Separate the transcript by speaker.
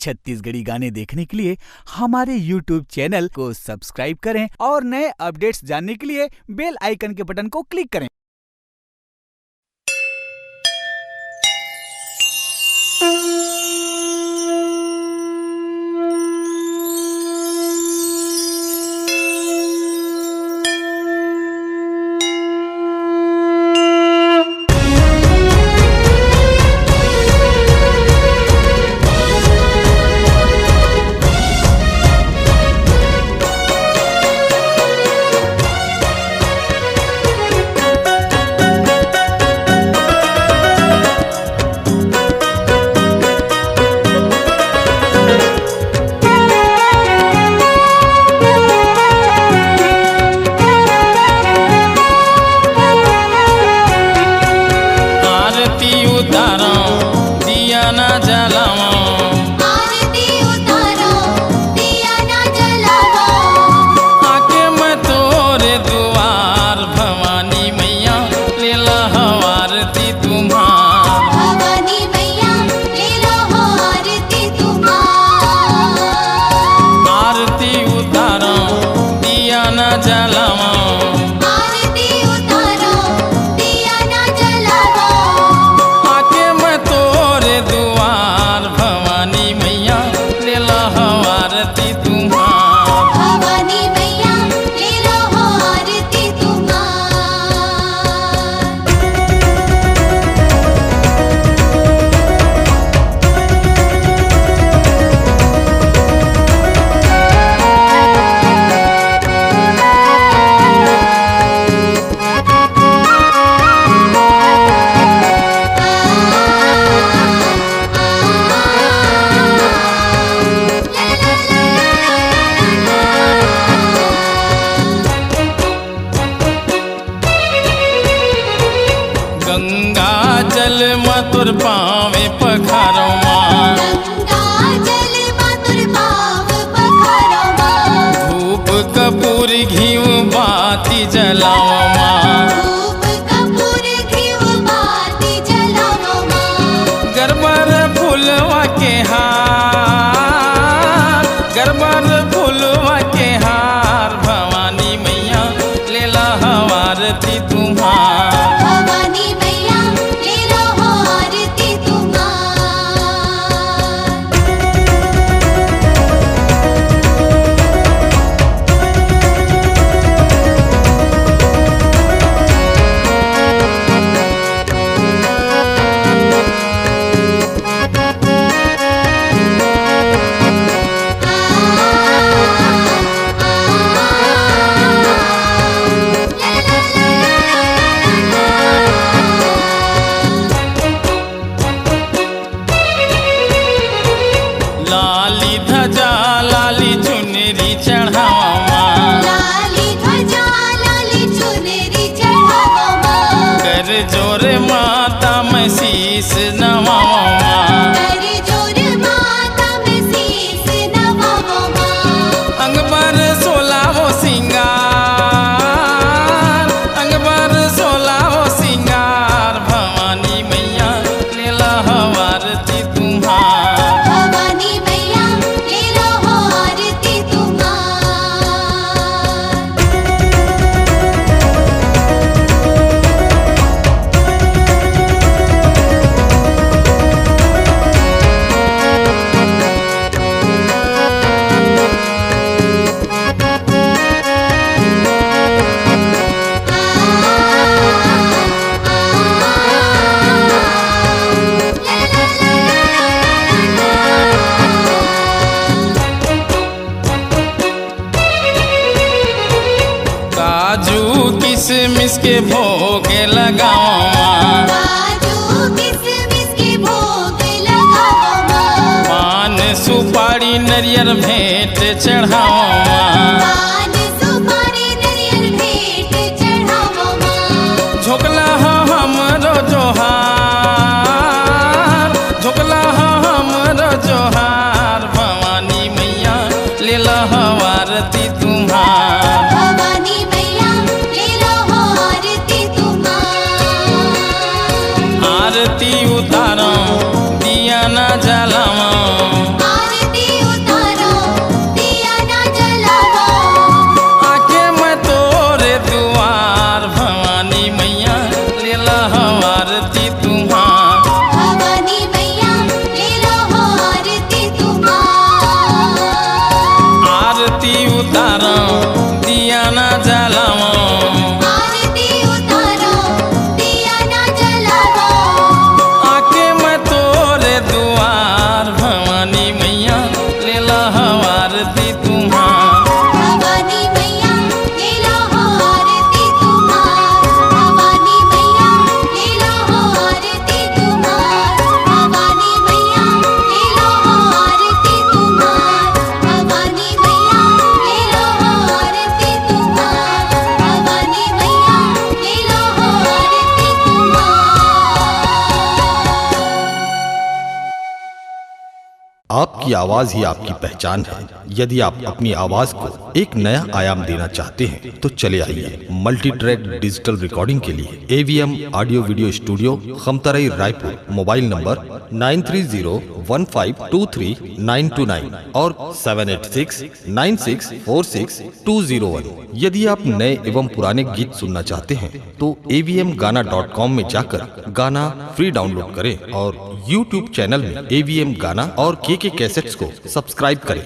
Speaker 1: छत्तीसगढ़ी गाने देखने के लिए हमारे YouTube चैनल को सब्सक्राइब करें और नए अपडेट्स जानने के लिए बेल आइकन के बटन को क्लिक करें।
Speaker 2: गंगा जल मथुर पावे पखारो धूप कपूर घीव बाती जलावा गरबर फूलवा के हार गरबर फूलवा के हार भवानी मैया लेला हवारती तुम्हार लाली ध्वजा लाली चुनरी चढ़ावा कर जोर माता में शीस नवावा अंगबर सोलावो सिंगार अंगबर सोलावो सिंगार भवानी मैया लेला हवारती तुम्हार काजू किशमिश के भोग लगावा पान सुपारी नरियर भेंट चढ़ावा झोकला हमरो जोहार झोकला हमरो जोहार भवानी मैया लेला हवारती तुम्हार आरती उतारो दिया ना जलावा।
Speaker 3: आपकी आवाज ही आपकी पहचान है। यदि आप अपनी आवाज को एक नया आयाम देना चाहते हैं तो चले आइए मल्टी ट्रैक डिजिटल रिकॉर्डिंग के लिए AVM audio video studio, Khamtarai, Raipur. Mobile number 9301523929 और 7869646201। यदि आप नए एवं पुराने गीत सुनना चाहते हैं तो avmgana.com में जाकर गाना फ्री डाउनलोड करें और YouTube चैनल में AVM गाना और KK कैसेट्स को सब्सक्राइब करें।